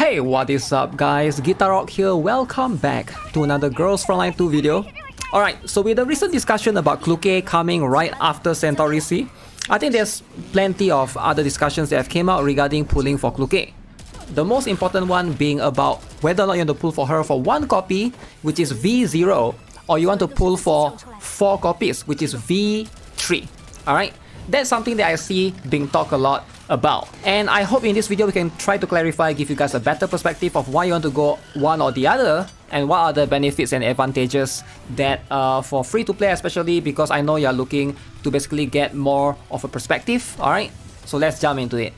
Hey, what is up guys, GuitarRock here, welcome back to another Girls Frontline 2 video. Alright, so with the recent discussion about Klukai coming right after Centauri C, I think there's plenty of other discussions that have came out regarding pulling for Klukai. The most important one being about whether or not you want to pull for her for 1 copy, which is V0, or you want to pull for 4 copies, which is V3. Alright, that's something that I see being talked a lot about. And I hope in this video we can try to clarify, give you guys a better perspective of why you want to go one or the other, and what are the benefits and advantages that for free to play, especially because I know you're looking to basically get more of a perspective. Alright, so let's jump into it.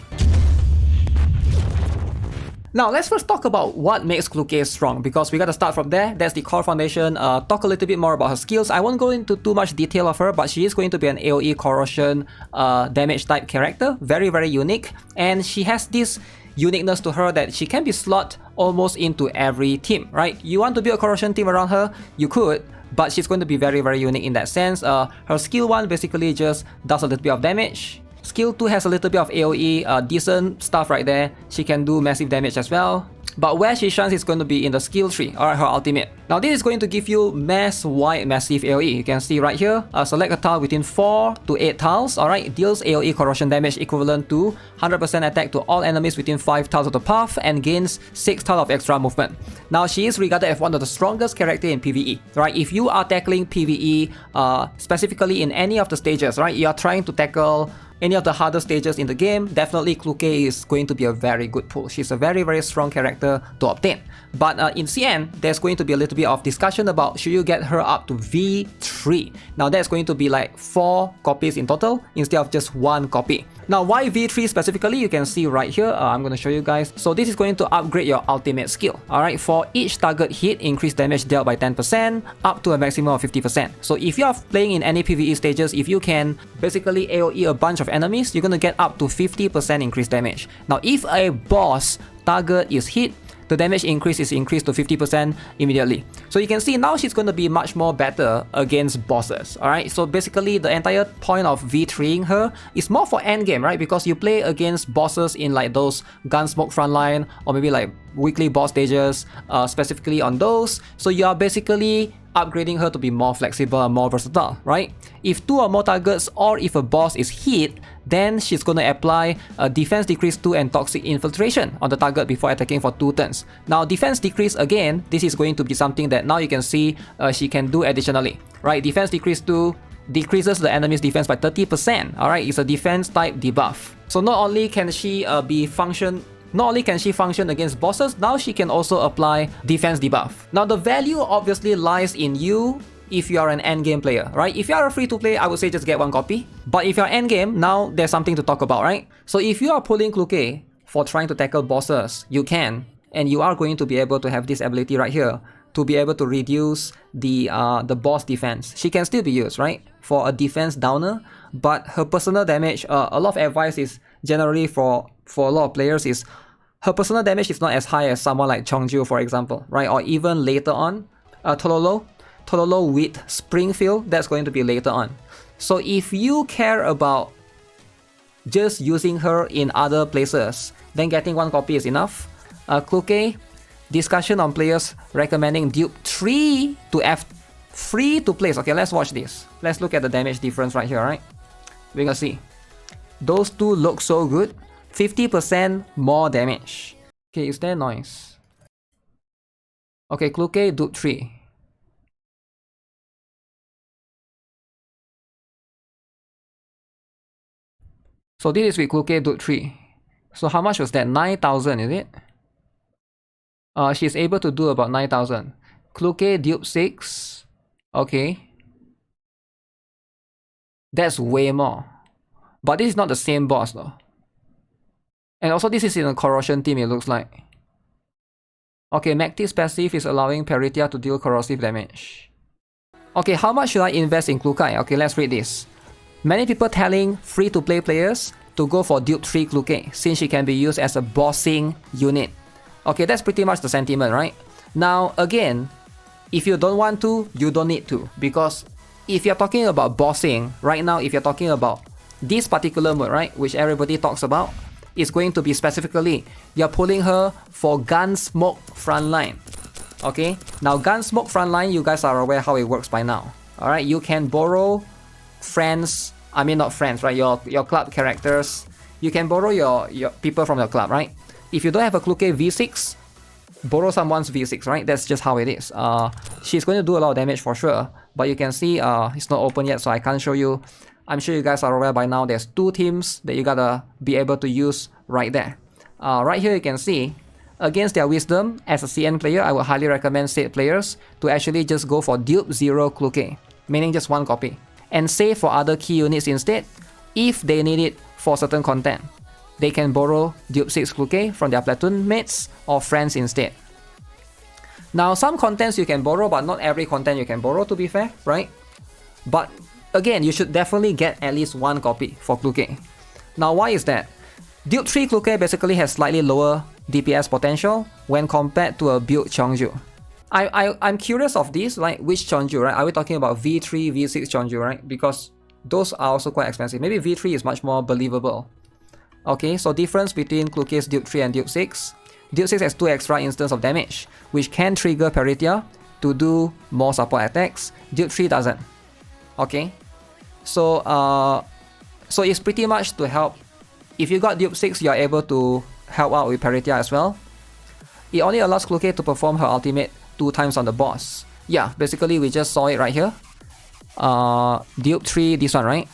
Now, let's first talk about what makes Klukai strong, because we gotta start from there. That's the core foundation. Talk a little bit more about her skills. I won't go into too much detail of her, but she is going to be an AoE corrosion damage type character. Very, very unique. And she has this uniqueness to her that she can be slot almost into every team, right? You want to build a corrosion team around her, you could, but she's going to be very, very unique in that sense. Her skill 1 basically just does a little bit of damage. Skill 2 has a little bit of AoE, decent stuff right there. She can do massive damage as well. But where she shines is going to be in the skill tree, or her ultimate. Now this is going to give you mass-wide massive AoE. You can see right here, select a tile within 4 to 8 tiles, alright, deals AoE corrosion damage equivalent to 100% attack to all enemies within 5 tiles of the path and gains 6 tiles of extra movement. Now she is regarded as one of the strongest characters in PvE, right? If you are tackling PvE, specifically in any of the stages, right, you are trying to tackle any of the harder stages in the game, definitely Klukai is going to be a very good pull. She's a very, very strong character to obtain. But in CN, there's going to be a little bit of discussion about should you get her up to V3. Now that's going to be like 4 copies in total instead of just 1 copy. Now why V3 specifically, you can see right here, I'm going to show you guys. So this is going to upgrade your ultimate skill. Alright, for each target hit, increase damage dealt by 10% up to a maximum of 50%. So if you are playing in any PvE stages, if you can basically AoE a bunch of enemies, you're going to get up to 50% increased damage. Now if a boss target is hit, the damage increase is increased to 50% immediately. So you can see now she's going to be much more better against bosses. Alright, so basically the entire point of V3ing her is more for endgame, right? Because you play against bosses in like those Gunsmoke Frontline, or maybe like weekly boss stages, specifically on those. So you are basically upgrading her to be more flexible and more versatile, right? If 2 or more targets, or if a boss is hit, then she's going to apply a defense decrease 2 and toxic infiltration on the target before attacking for 2 turns. Now defense decrease, again, this is going to be something that now you can see she can do additionally, right? Defense decrease 2 decreases the enemy's defense by 30%, alright? It's a defense type debuff. So not only can she function against bosses, now she can also apply defense debuff. Now the value obviously lies in you if you are an endgame player, right? If you are a free-to-play, I would say just get 1 copy. But if you're endgame, now there's something to talk about, right? So if you are pulling Klukai for trying to tackle bosses, you can, and you are going to be able to have this ability right here to be able to reduce the boss defense. She can still be used, right, for a defense downer, but her personal damage, a lot of advice is generally for a lot of players is her personal damage is not as high as someone like Chongju, for example, right? Or even later on, Tololo with Springfield, that's going to be later on. So if you care about just using her in other places, then getting 1 copy is enough. Klukai, discussion on players recommending dupe 3 to F3 to place. Okay, let's watch this. Let's look at the damage difference right here, right? We're gonna see. Those 2 look so good. 50% more damage. Okay, is there noise? Okay, Klukai dupe 3. So this is with Klukai dupe 3. So how much was that? 9,000, is it? She's able to do about 9,000. Klukai dupe 6. Okay. That's way more. But this is not the same boss though. And also this is in a corrosion team, it looks like. Okay, Magti's passive is allowing Peritia to deal corrosive damage. Okay, how much should I invest in Klukai? Okay, let's read this. Many people telling free-to-play players to go for dupe 3 Klukai, since she can be used as a bossing unit. Okay, that's pretty much the sentiment, right? Now, again, if you don't want to, you don't need to. Because if you're talking about bossing, right now, if you're talking about this particular mode, right, which everybody talks about, is going to be specifically, you're pulling her for Gunsmoke Frontline. Okay, now Gunsmoke Frontline, you guys are aware how it works by now. Alright, you can borrow friends, I mean not friends, right? Your club characters. You can borrow your people from your club, right? If you don't have a Klukai V6, borrow someone's V6, right? That's just how it is. She's going to do a lot of damage for sure, but you can see it's not open yet, so I can't show you. I'm sure you guys are aware by now there's 2 teams that you gotta be able to use right there. Right here you can see, against their wisdom, as a CN player, I would highly recommend said players to actually just go for dupe 0 Klukai, meaning just 1 copy, and save for other key units instead. If they need it for certain content, they can borrow dupe 6 Klukai from their platoon mates or friends instead. Now some contents you can borrow, but not every content you can borrow, to be fair, right? But again, you should definitely get at least 1 copy for Klukai. Now why is that? Dupe 3 Klukai basically has slightly lower DPS potential when compared to a build Cheongju. I'm curious of this, like which Cheongju, right? Are we talking about V3, V6 Cheongju, right? Because those are also quite expensive. Maybe V3 is much more believable. Okay, so difference between Klukai's Dupe 3 and Dupe 6. Dupe 6 has 2 extra instances of damage, which can trigger Peritia to do more support attacks. Dupe 3 doesn't. Okay, so it's pretty much to help. If you got Dupe 6, you're able to help out with Peritia as well. It only allows Klukai to perform her ultimate 2 times on the boss. Yeah, basically we just saw it right here. Dupe 3, this one, right?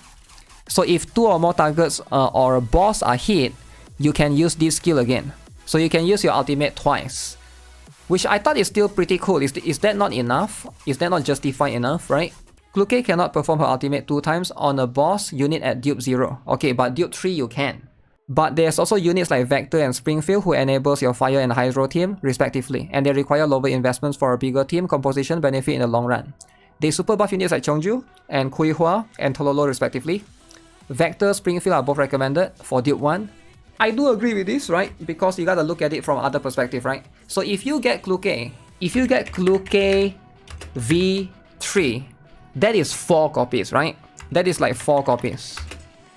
So if 2 or more targets or a boss are hit, you can use this skill again. So you can use your ultimate twice, which I thought is still pretty cool. Is that not enough? Is that not justified enough, right? Klukai cannot perform her ultimate 2 times on a boss unit at Dupe 0. Okay, but Dupe 3 you can. But there's also units like Vector and Springfield who enables your Fire and Hydro team respectively, and they require lower investments for a bigger team composition benefit in the long run. They super buff units like Cheongju and Kuihua and Tololo respectively. Vector, Springfield are both recommended for Dupe 1. I do agree with this, right? Because you gotta look at it from other perspective, right? So if you get Klukai V3, that is 4 copies, right? That is like 4 copies.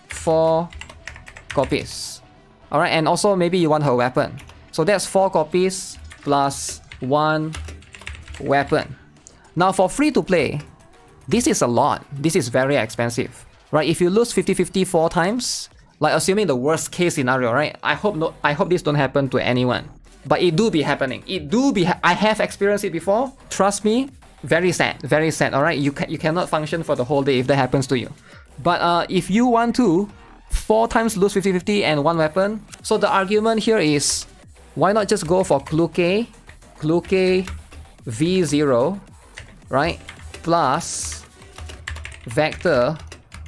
4 copies. Alright, and also maybe you want her weapon. So that's 4 copies plus 1 weapon. Now for free to play, this is a lot. This is very expensive. Right, if you lose 50-50 4 times, like assuming the worst case scenario, right? I hope this don't happen to anyone. But it do be happening. I have experienced it before. Trust me, very sad, alright? You cannot function for the whole day if that happens to you. But if you want to, 4 times lose 50-50 and 1 weapon. So the argument here is, why not just go for Klukai V0, right? Plus Vector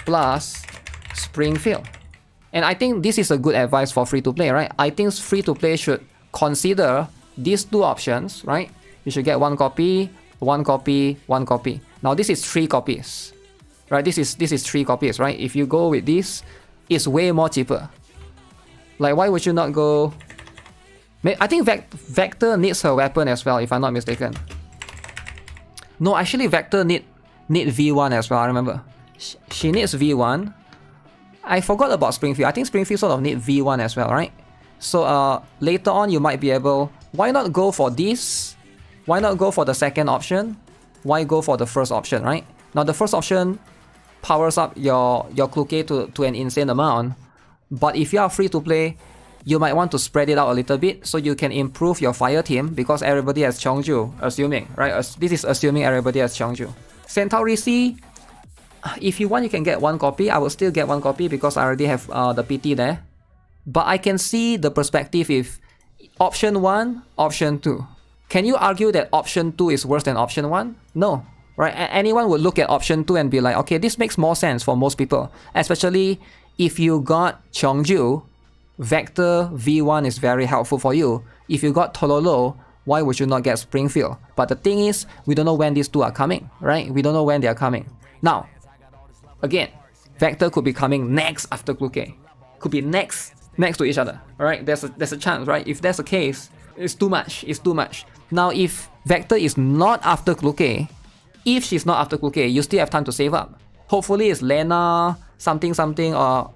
plus Springfield. And I think this is a good advice for free to play, right? I think free to play should consider these 2 options, right? You should get 1 copy, 1 copy, 1 copy. Now this is 3 copies, right? This is 3 copies, right? If you go with this, it's way more cheaper. Like, why would you not go? I think Vector needs her weapon as well, if I'm not mistaken. No, actually Vector need V1 as well, I remember. She needs V1. I forgot about Springfield. I think Springfield sort of need V1 as well, right? So later on you might be able... Why not go for this? Why not go for the second option? Why go for the first option, right? Now the first option powers up your Klukai to an insane amount. But if you are free to play, you might want to spread it out a little bit so you can improve your fire team because everybody has Cheongju, assuming, right? This is assuming everybody has Cheongju. Centauri C, if you want, you can get 1 copy. I will still get 1 copy because I already have the PT there. But I can see the perspective if option 1, option 2. Can you argue that option 2 is worse than option 1? No, right? Anyone would look at option 2 and be like, okay, this makes more sense for most people. Especially if you got Cheongju, Vector V1 is very helpful for you. If you got Tololo, why would you not get Springfield? But the thing is, we don't know when these 2 are coming, right? We don't know when they are coming. Now, again, Vector could be coming next after Klukai. Could be next to each other, alright? There's a chance, right? If that's the case, it's too much. Now, if Vector is not after Klukai, if she's not after Klukai, you still have time to save up. Hopefully it's Lena, something, or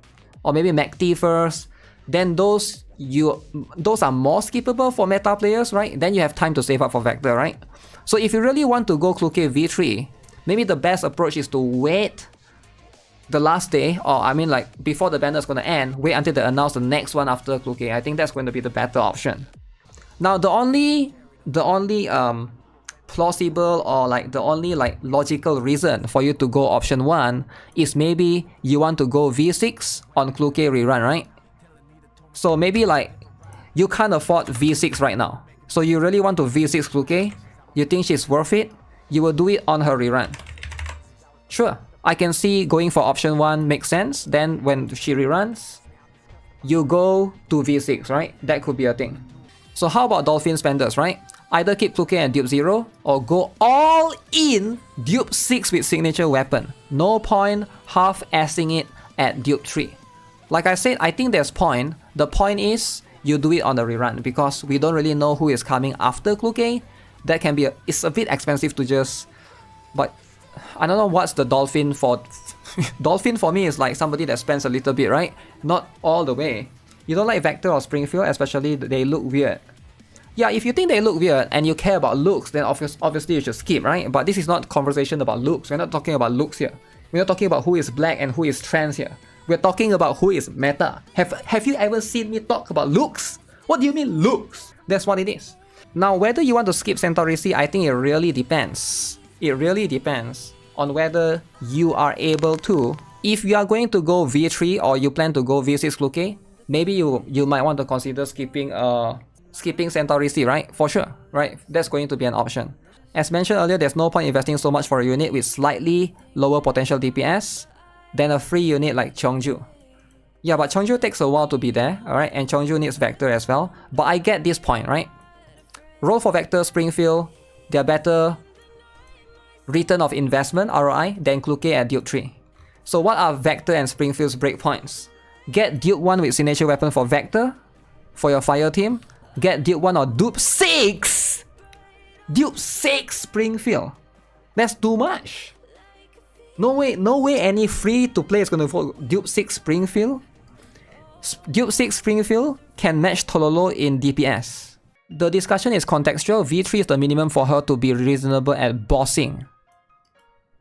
maybe MacT first. then those are more skippable for meta players, right? Then you have time to save up for Vector, right? So if you really want to go Klukai V3, maybe the best approach is to wait the last day, or I mean like before the banner is going to end, wait until they announce the next one after Klukai. I think that's going to be the better option. Now the only plausible or like the only like logical reason for you to go option 1 is maybe you want to go V6 on Klukai rerun, right? So maybe like you can't afford V6 right now, so you really want to V6 Klukai, you think she's worth it, you will do it on her rerun. Sure, I can see going for option 1 makes sense. Then when she reruns, you go to V6, right? That could be a thing. So how about Dolphin Spenders, right? Either keep Klukai and dupe 0 or go all in dupe 6 with signature weapon. No point half-assing it at dupe 3. Like I said, I think there's point. The point is you do it on the rerun because we don't really know who is coming after Klukai. That can be it's a bit expensive to just, but I don't know what's the Dolphin for. Dolphin for me is like somebody that spends a little bit, right? Not all the way. You don't like Vector or Springfield, especially they look weird. Yeah, if you think they look weird and you care about looks, then obviously you should skip, right? But this is not conversation about looks. We're not talking about looks here. We're not talking about who is black and who is trans here. We're talking about who is meta. Have you ever seen me talk about looks? What do you mean looks? That's what it is. Now, whether you want to skip Centauri C, I think it really depends. It really depends on whether you are able to. If you are going to go V3 or you plan to go V6 Klukai, maybe you might want to consider skipping Centauri C, right? For sure, right? That's going to be an option. As mentioned earlier, there's no point investing so much for a unit with slightly lower potential DPS than a free unit like Cheongju. Yeah, but Cheongju takes a while to be there, alright? And Cheongju needs Vector as well. But I get this point, right? Roll for Vector, Springfield, they're better return of investment, ROI, than Klukai at dupe 3. So what are Vector and Springfield's breakpoints? Get dupe 1 with signature weapon for Vector, for your fire team. Get dupe 1 or dupe 6! Dupe 6 Springfield. That's too much. No way any free to play is going to fall dupe 6 Springfield. Dupe 6 Springfield can match Tololo in DPS. The discussion is contextual. V3 is the minimum for her to be reasonable at bossing.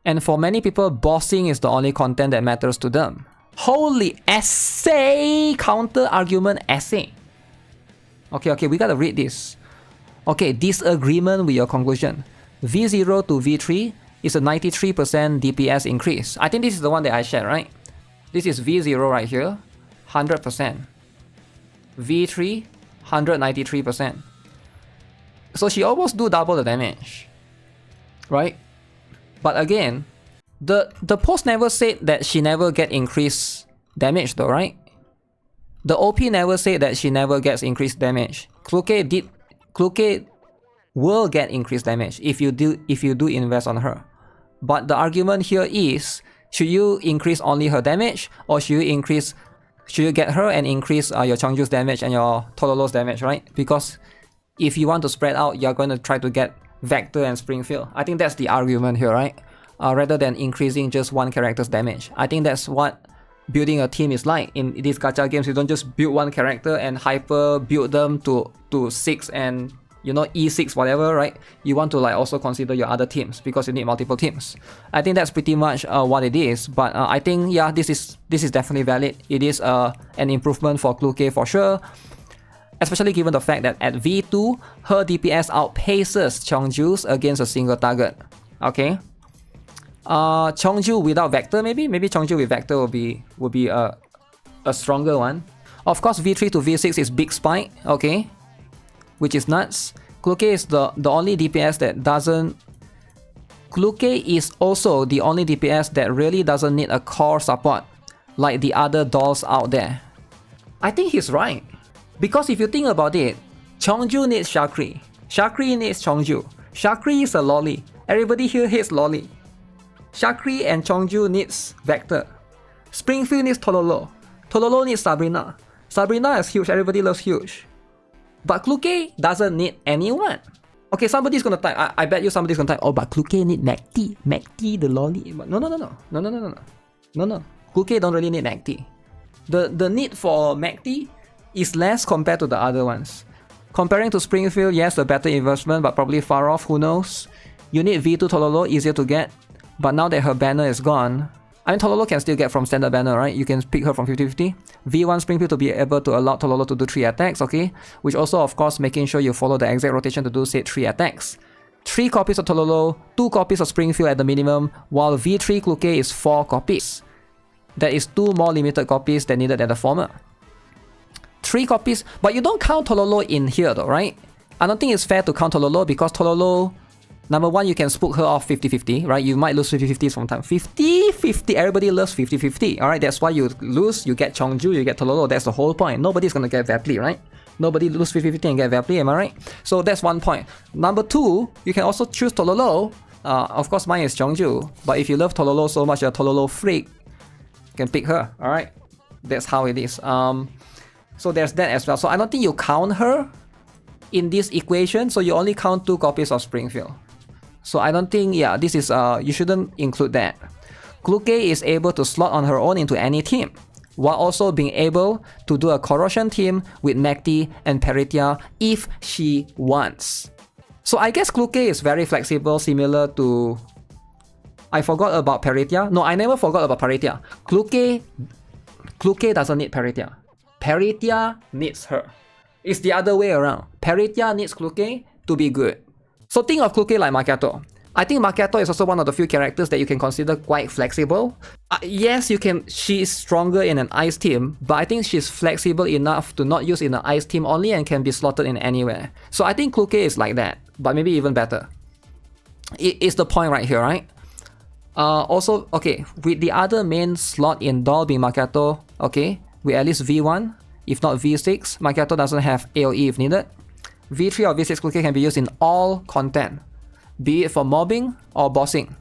And for many people, bossing is the only content that matters to them. Holy essay! Counter argument essay. Okay, we gotta read this. Okay, disagreement with your conclusion. V0 to V3 is a 93% DPS increase. I think this is the one that I shared, right? This is V0 right here, 100%. V3, 193%. So she almost do double the damage, right? But again, the post never said that she never get increased damage though, right? The OP never said that she never gets increased damage. Klukai will get increased damage if you do invest on her. But the argument here is, should you increase only her damage, or should you get her and increase your Cheongju's damage and your Tololo's damage, right? Because if you want to spread out, you're going to try to get Vector and Springfield. I think that's the argument here, right? Rather than increasing just one character's damage. I think that's what building a team is like. In these gacha games, you don't just build one character and hyper build them to 6 and E6 whatever, right? You want to like also consider your other teams because you need multiple teams. I think that's pretty much what it is. But I think yeah, this is definitely valid. It is an improvement for Klukai for sure. Especially given the fact that at V2, her DPS outpaces Cheongju's against a single target. Okay. Cheongju without Vector, maybe Cheongju with Vector would be a stronger one. Of course, V3 to V6 is big spike, okay, which is nuts. Klukai is the only DPS that doesn't. Klukai is also the only DPS that really doesn't need a core support like the other dolls out there. I think he's right. Because if you think about it, Cheongju needs Shakri. Shakri needs Cheongju. Shakri is a lolly. Everybody here hates lolly. Shakri and Cheongju needs Vector. Springfield needs Tololo. Tololo needs Sabrina. Sabrina is huge. Everybody loves huge. But Klukai doesn't need anyone. Okay, somebody's gonna type. I bet you somebody's gonna type. Oh, but Klukai need Macti. Macti the lolly. But no. Klukai don't really need Macti. The need for Macti is less compared to the other ones. Comparing to Springfield, yes, a better investment, but probably far off, who knows. You need V2 Tololo, easier to get, but now that her banner is gone, I mean Tololo can still get from standard banner, right? You can pick her from 50-50. V1 Springfield to be able to allow Tololo to do 3 attacks, okay? Which also, of course, making sure you follow the exact rotation to do said 3 attacks. 3 copies of Tololo, 2 copies of Springfield at the minimum, while V3 Klukai is 4 copies. That is 2 more limited copies than needed at the former. 3 copies, but you don't count Tololo in here though, right? I don't think it's fair to count Tololo because Tololo, number 1, you can spook her off 50-50, right? You might lose 50-50s from time. 50-50, everybody loves 50-50, alright? That's why you lose, you get Chongju, you get Tololo, that's the whole point. Nobody's gonna get Vapli, right? Nobody lose 50-50 and get Vapli, am I right? So that's one point. Number 2, you can also choose Tololo. Of course mine is Chongju, but if you love Tololo so much, you're a Tololo freak, you can pick her, alright? That's how it is. So there's that as well. So I don't think you count her in this equation, so you only count 2 copies of Springfield. So I don't think, yeah, this is, you shouldn't include that. Klukai is able to slot on her own into any team, while also being able to do a corrosion team with Mekti and Peritia if she wants. So I guess Klukai is very flexible, similar to... I forgot about Peritia. No, I never forgot about Peritia. Klukai doesn't need Peritia. Peritia needs her. It's the other way around. Peritia needs Klukai to be good. So think of Klukai like Macchiato. I think Macchiato is also one of the few characters that you can consider quite flexible. Yes, you can. She is stronger in an ice team, but I think she's flexible enough to not use in an ice team only and can be slotted in anywhere. So I think Klukai is like that, but maybe even better. It's the point right here, right? Also, okay, with the other main slot in Doll being Macchiato, okay, with at least V1, if not V6, Macchiato doesn't have AoE if needed. V3 or V6 Klukai can be used in all content, be it for mobbing or bossing.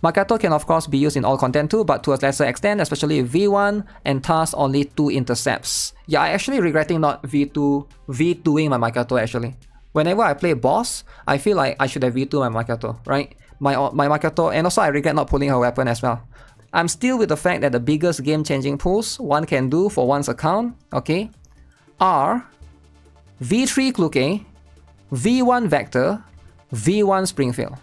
Macchiato can of course be used in all content too, but to a lesser extent, especially V1 and thus only 2 intercepts. Yeah, I actually regretting not V2ing my Macchiato actually. Whenever I play boss, I feel like I should have V2 my Macchiato, right? My Macchiato, and also I regret not pulling her weapon as well. I'm still with the fact that the biggest game-changing pulls one can do for one's account, okay, are V3 Klukai, V1 Vector, V1 Springfield.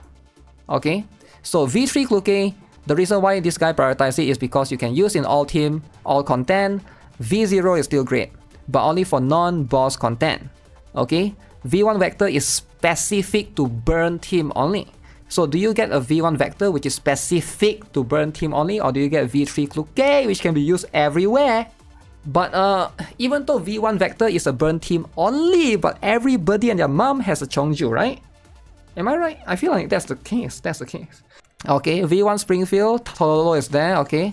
Okay, so V3 Klukai, the reason why this guy prioritizes it is because you can use in all team, all content. V0 is still great, but only for non-boss content. Okay, V1 Vector is specific to burn team only. So do you get a V1 Vector which is specific to burn team only, or do you get V3 Klukai which can be used everywhere? But even though V1 Vector is a burn team only, but everybody and their mom has a Chongju, right? Am I right? I feel like that's the case. That's the case. Okay, V1 Springfield, Tololo is there, okay.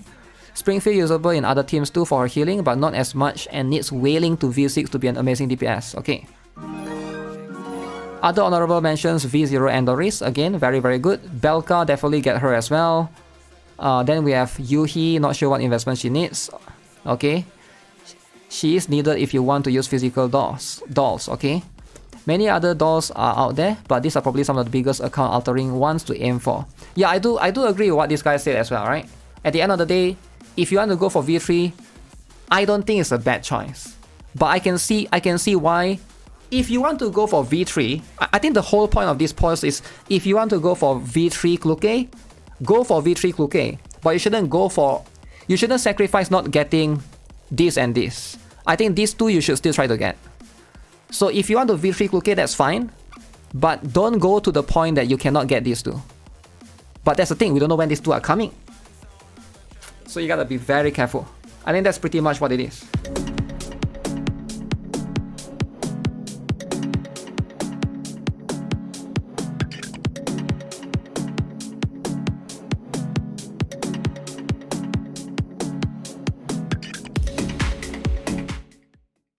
Springfield usable in other teams too for her healing, but not as much, and needs Wailing to V6 to be an amazing DPS, okay. Other honorable mentions, V0 Andoris, again, very very good. Belka, definitely get her as well. Then we have Yuhi, not sure what investment she needs. Okay. She is needed if you want to use physical dolls, okay. Many other dolls are out there, but these are probably some of the biggest account altering ones to aim for. Yeah, I do agree with what this guy said as well, right? At the end of the day, if you want to go for V3, I don't think it's a bad choice. But I can see why. If you want to go for V3, I think the whole point of this post is if you want to go for V3 Klukai, go for V3 Klukai. But you shouldn't sacrifice not getting this and this. I think these two you should still try to get. So if you want to V3 Klukai, that's fine. But don't go to the point that you cannot get these two. But that's the thing, we don't know when these two are coming. So you gotta be very careful. I think that's pretty much what it is.